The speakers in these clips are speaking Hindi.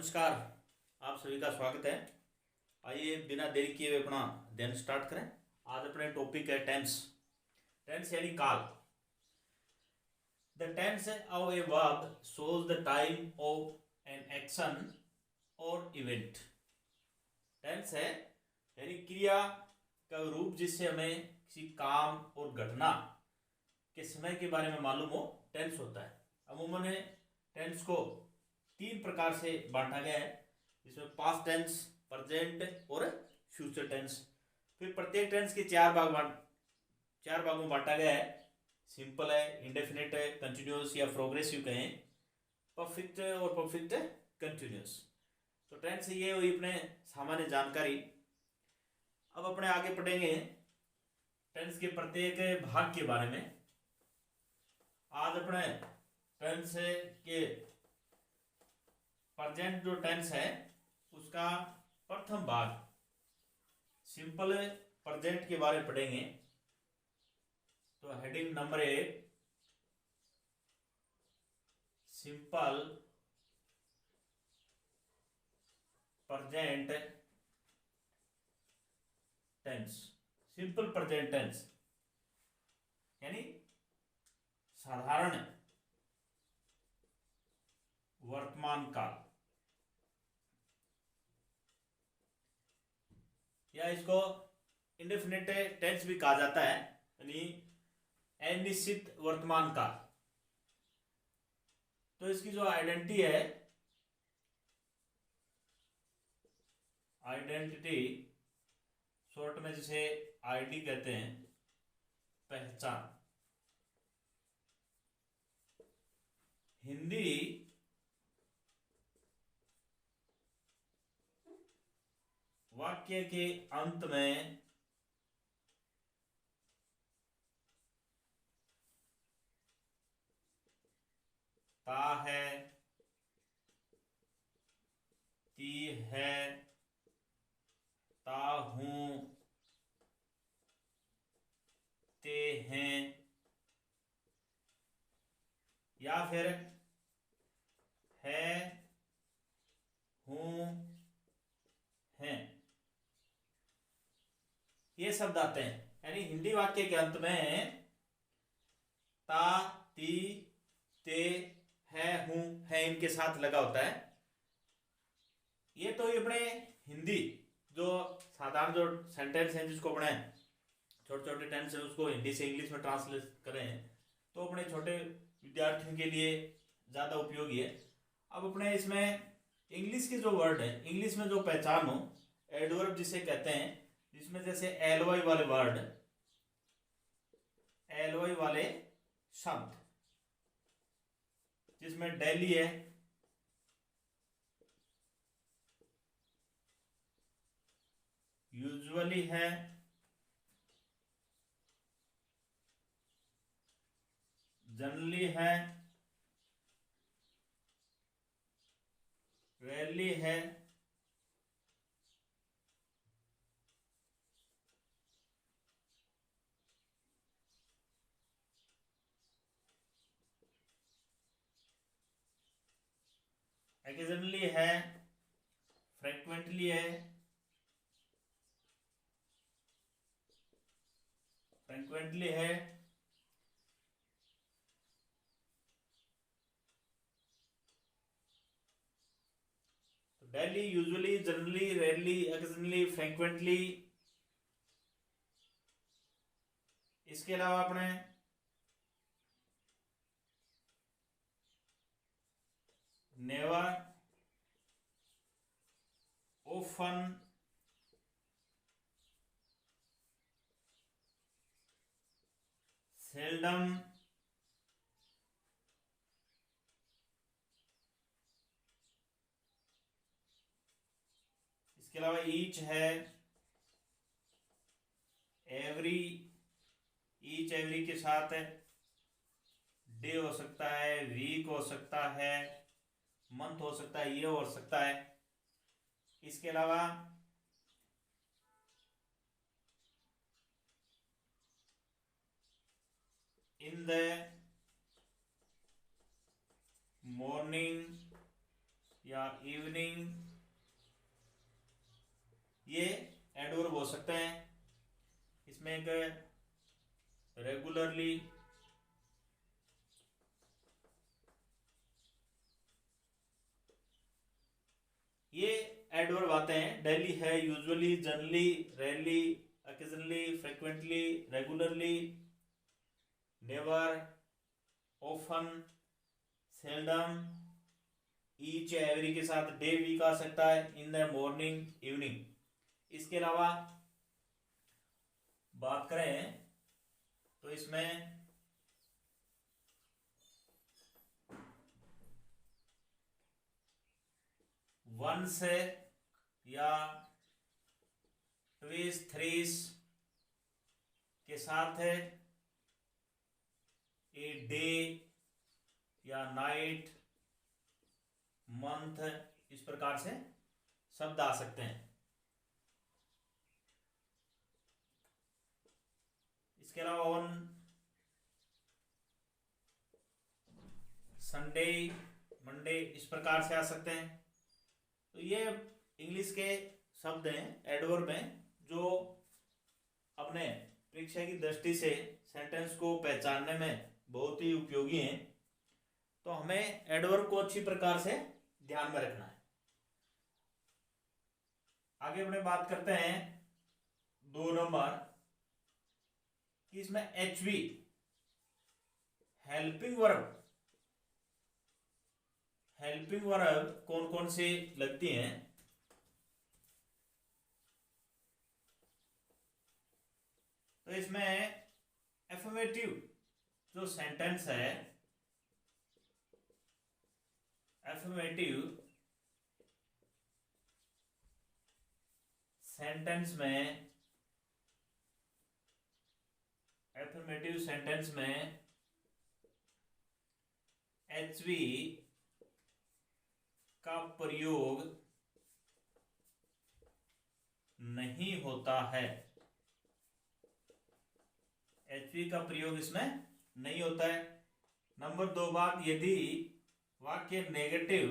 नमस्कार। आप सभी का स्वागत है। आइए बिना देरी किए हुए अपना दिन स्टार्ट करें। आज अपने टॉपिक है टेंस। टेंस यानी काल। The tense of a verb shows the time of an action और इवेंट। टेंस है यानी क्रिया का रूप जिससे हमें किसी काम और घटना के समय के बारे में मालूम हो, टेंस होता है। अमूमन टेंस को तीन प्रकार से बांटा गया है, जिसमें पास्ट टेंस, प्रेजेंट और फ्यूचर टेंस। फिर प्रत्येक टेंस के चार भागों में बांटा गया है। सिंपल है, इंडेफिनिट है, कंटिन्यूअस या प्रोग्रेसिव कहें, परफेक्ट और परफेक्ट कंटिन्यूअस। तो टेंस ये हुई अपने सामान्य जानकारी। अब अपने आगे पढ़ेंगे टेंस के प्रत्येक भाग के बारे में। आज अपने टेंस के प्रेजेंट जो टेंस है उसका प्रथम भाग सिंपल प्रेजेंट के बारे में पढ़ेंगे। तो heading number 1, simple present tense. Simple present tense यानी साधारण वर्तमान काल, या इसको इंडेफिनिट टेंस भी कहा जाता है, यानी अनिश्चित वर्तमान काल। तो इसकी जो आइडेंटिटी है, आइडेंटिटी शॉर्ट में जिसे आईडी कहते हैं, पहचान। हिंदी वाक्य के अंत में ता है, ती है, ता हूं, ते हैं, या फिर है, हूं, हैं, ये शब्द आते हैं। यानी हिंदी वाक्य के अंत में ता, ती, ते, है, हूं, है इनके साथ लगा होता है। ये तो अपने हिंदी जो साधारण जो सेंटेंस है, जिसको अपने छोटे छोटे टेंस है उसको हिंदी से इंग्लिश में ट्रांसलेट करें तो अपने छोटे विद्यार्थियों के लिए ज़्यादा उपयोगी है। अब अपने इसमें इंग्लिश के जो वर्ड है, इंग्लिश में जो पहचान हो, एडवर्ब जिसे कहते हैं, जिसमें जैसे एलवाई वाले वर्ड, एलवाई वाले शब्द, जिसमें दिल्ली है, यूजुअली है, जनरली है, रेयरली है, occasionally है, फ्रेक्वेंटली है, फ्रेक्वेंटली है, तो daily, usually, generally, rarely, occasionally, frequently. इसके अलावा अपने नेवर, ऑफन, सेल्डम, इसके अलावा ईच है, एवरी, ईच एवरी के साथ डे हो सकता है, वीक हो सकता है, मंथ हो सकता है, ईयर हो सकता है। इसके अलावा इन द मॉर्निंग, या इवनिंग, ये एडवर्ब हो सकते हैं। इसमें एक रेगुलरली, ये एडवर्ब आते हैं। डेली है, usually, generally, rarely, occasionally, frequently, regularly, never, often, seldom, each every के साथ डे वीक आ सकता है, इन द मॉर्निंग, इवनिंग। इसके अलावा बात करें तो इसमें वंस है या ट्विस, थ्रीस के साथ है, ए डे या नाइट, मंथ, इस प्रकार से शब्द आ सकते हैं। इसके अलावा ऑन संडे, मंडे, इस प्रकार से आ सकते हैं। तो ये इंग्लिश के शब्द हैं, एडवर्ब हैं, जो अपने परीक्षा की दृष्टि से सेंटेंस को पहचानने में बहुत ही उपयोगी हैं। तो हमें एडवर्ब को अच्छी प्रकार से ध्यान में रखना है। आगे अपने बात करते हैं 2 नंबर कि इसमें HV, helping verb, helping verb कौन कौन सी लगती हैं। तो इसमें एफर्मेटिव जो सेंटेंस है, एफर्मेटिव सेंटेंस में, एफर्मेटिव सेंटेंस में एचवी का प्रयोग नहीं होता है। एचवी का प्रयोग इसमें नहीं होता है। नंबर 2 बात, यदि वाक्य नेगेटिव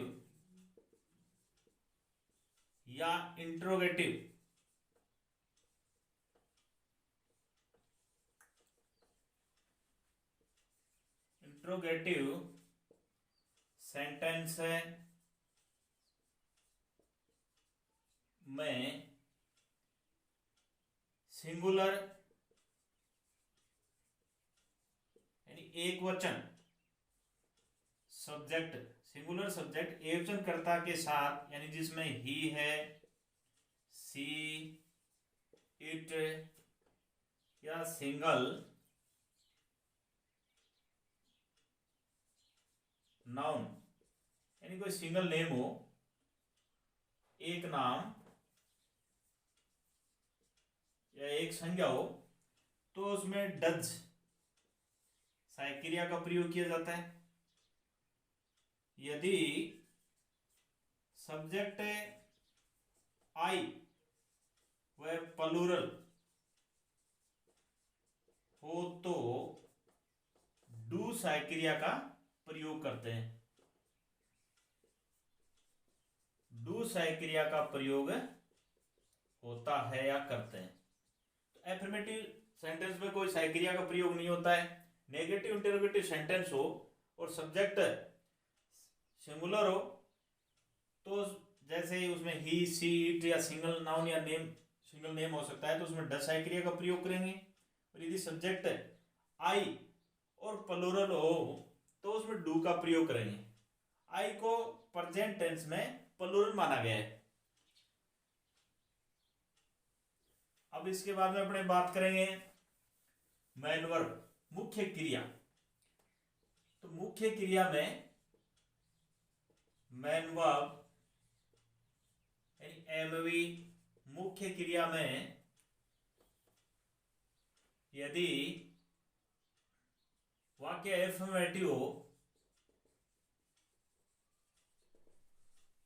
या इंट्रोगेटिव, इंट्रोगेटिव सेंटेंस में सिंगुलर यानी एक वचन सब्जेक्ट, सिंगुलर सब्जेक्ट एक वचन कर्ता के साथ, यानी जिसमें ही है, सी, इट या सिंगल नाउन, यानी कोई सिंगल नेम हो, एक नाम या एक संज्ञा हो, तो उसमें डज सहायक क्रिया का प्रयोग किया जाता है। यदि सब्जेक्ट आई वह प्लूरल हो तो डू सहायक क्रिया का प्रयोग करते हैं। डू सहायक क्रिया का प्रयोग होता है या करते हैं। तो एफर्मेटिव सेंटेंस में कोई सहायक क्रिया का प्रयोग नहीं होता है। नेगेटिव इंटरोगेटिव सेंटेंस हो और सब्जेक्ट सिंगुलर हो, तो जैसे उसमें ही, सी, इट या सिंगल नाउन या नेम, सिंगल नेम हो सकता है, तो उसमें डज सहायक क्रिया का प्रयोग करेंगे। और यदि सब्जेक्ट आई और प्लूरल हो तो उसमें डू का प्रयोग करेंगे। आई को प्रेजेंट टेंस में प्लूरल माना गया है। अब इसके बाद में अपने बात करेंगे मेन वर्ब, मुख्य क्रिया। तो मुख्य क्रिया में मेन वर्ब यानी एमवी, मुख्य क्रिया में यदि वाक्य एफर्मेटिव हो,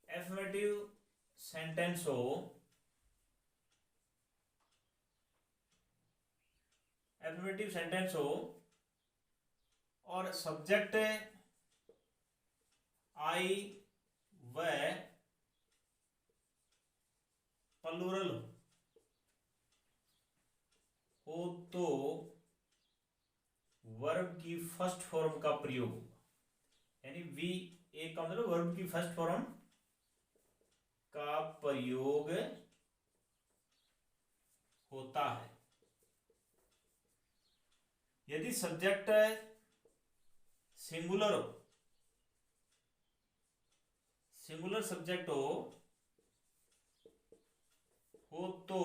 एफर्मेटिव सेंटेंस हो, एफर्मेटिव सेंटेंस हो और सब्जेक्ट आई वह प्लूरल हो तो वर्ब की फर्स्ट फॉर्म का प्रयोग होगा। यानी वी एक का मतलब वर्ब की फर्स्ट फॉर्म का प्रयोग होता है। यदि सब्जेक्ट सिंगुलर सब्जेक्ट हो तो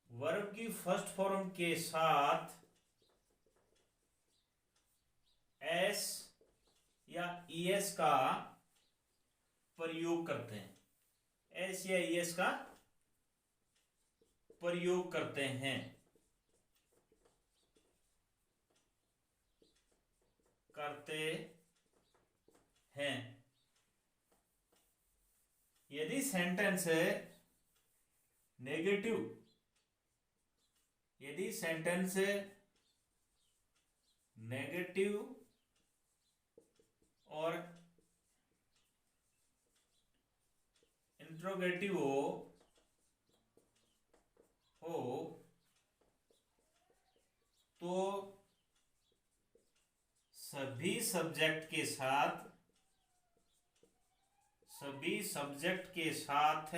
वर्ब की फर्स्ट फॉर्म के साथ एस या ईएस का प्रयोग करते हैं। एस या ईएस का प्रयोग करते हैं यदि सेंटेंस नेगेटिव और इंट्रोगेटिव हो तो सभी सब्जेक्ट के साथ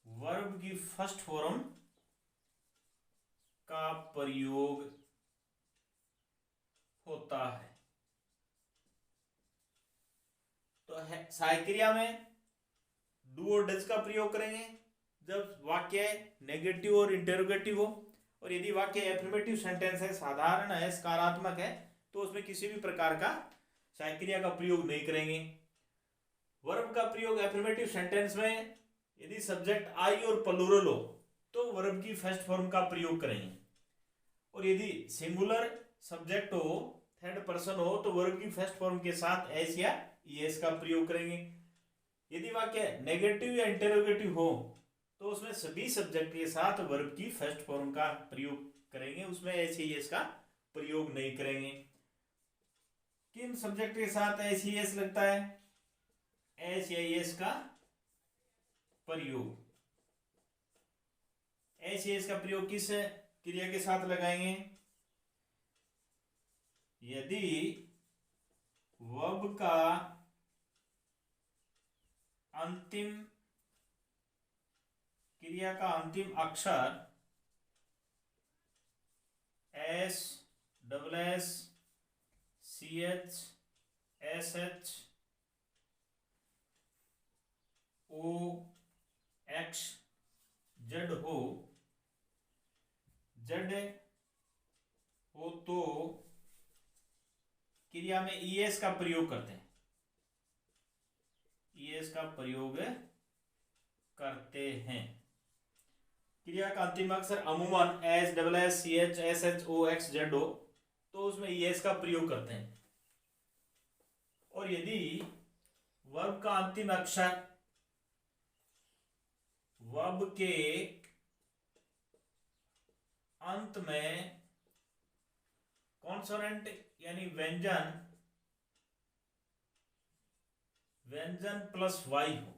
वर्ब की फर्स्ट फॉर्म का प्रयोग होता है। तो सहायक क्रिया में डू और डज का प्रयोग करेंगे जब वाक्य नेगेटिव और इंटेरोगेटिव हो, और यदि वाक्य एफर्मेटिव सेंटेंस है, साधारण है, सकारात्मक है, तो उसमें किसी भी प्रकार का सहायक क्रिया का प्रयोग नहीं करेंगे। वर्ब का प्रयोग एफर्मेटिव सेंटेंस में यदि सब्जेक्ट आई और प्लूरल हो तो वर्ब की फर्स्ट फॉर्म का प्रयोग करेंगे, और यदि सिंगुलर सब्जेक्ट हो, थर्ड पर्सन हो, तो वर्ब की फर्स्ट फॉर्म के साथ एस या ईएस का प्रयोग करेंगे। यदि वाक्य नेगेटिव या इंटेरोगेटिव हो तो उसमें सभी सब्जेक्ट के साथ वर्ब की फर्स्ट फॉर्म का प्रयोग करेंगे, उसमें एस या ईएस का प्रयोग नहीं करेंगे। किन सब्जेक्ट के साथ एस या ईएस लगता है? एस या ईएस का प्रयोग। एस या ईएस का प्रयोग किस क्रिया के साथ लगाएंगे? यदि वर्ब का अंतिम क्रिया का अंतिम अक्षर S, double S, C H, S H, O, X, Z हो तो क्रिया में ईएस का प्रयोग करते हैं। ईएस का प्रयोग करते हैं। क्रिया का अंतिम अक्षर अमूमन S, double S, C H, S H, O, X, Z हो तो उसमें ईएस का प्रयोग करते हैं। और यदि वर्ब का अंतिम अक्षर वर्ब के अंत में कॉन्सोनेंट यानी व्यंजन प्लस वाई हो,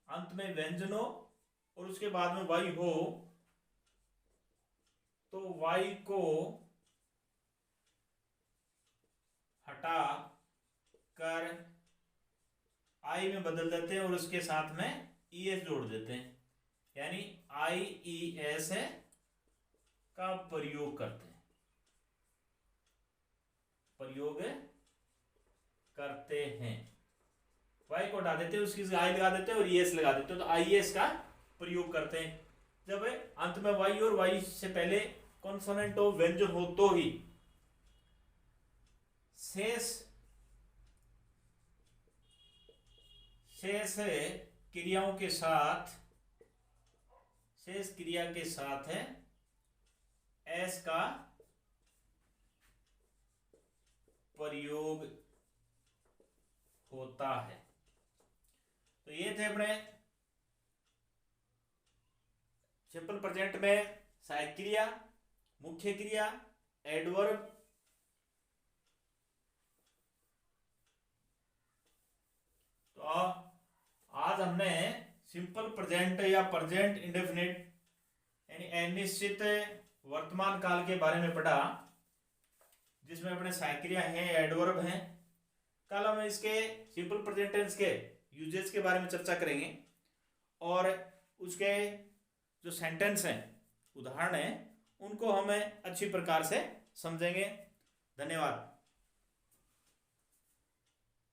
अंत में व्यंजन हो और उसके बाद में वाई हो, तो वाई को हटा कर आई में बदल देते हैं और उसके साथ में ईएस जोड़ देते हैं, यानी आई ई एस का प्रयोग करते हैं। वाई को हटा देते हैं, उसकी आई लगा देते हैं और ईएस लगा देते हैं, तो आईएस का प्रयोग करते हैं। जब अंत में वाई और वाई से पहले कॉन्सोनेंट हो, व्यंजन हो, तो ही शेष क्रिया के साथ है एस का प्रयोग होता है। तो ये थे अपने सिंपल प्रेजेंट में सहायक क्रिया, मुख्य क्रिया, एडवर्ब, आज हमने सिंपल प्रेजेंट या प्रेजेंट इंडेफिनिट यानी अनिश्चित वर्तमान काल के बारे में पढ़ा, जिसमें अपने साइक्रिया हैं, एडवर्ब हैं। कल हम इसके सिंपल प्रेजेंट टेंस के यूजेस के बारे में चर्चा करेंगे और उसके जो सेंटेंस हैं, उदाहरण हैं, उनको हमें अच्छी प्रकार से समझेंगे। धन्यवाद।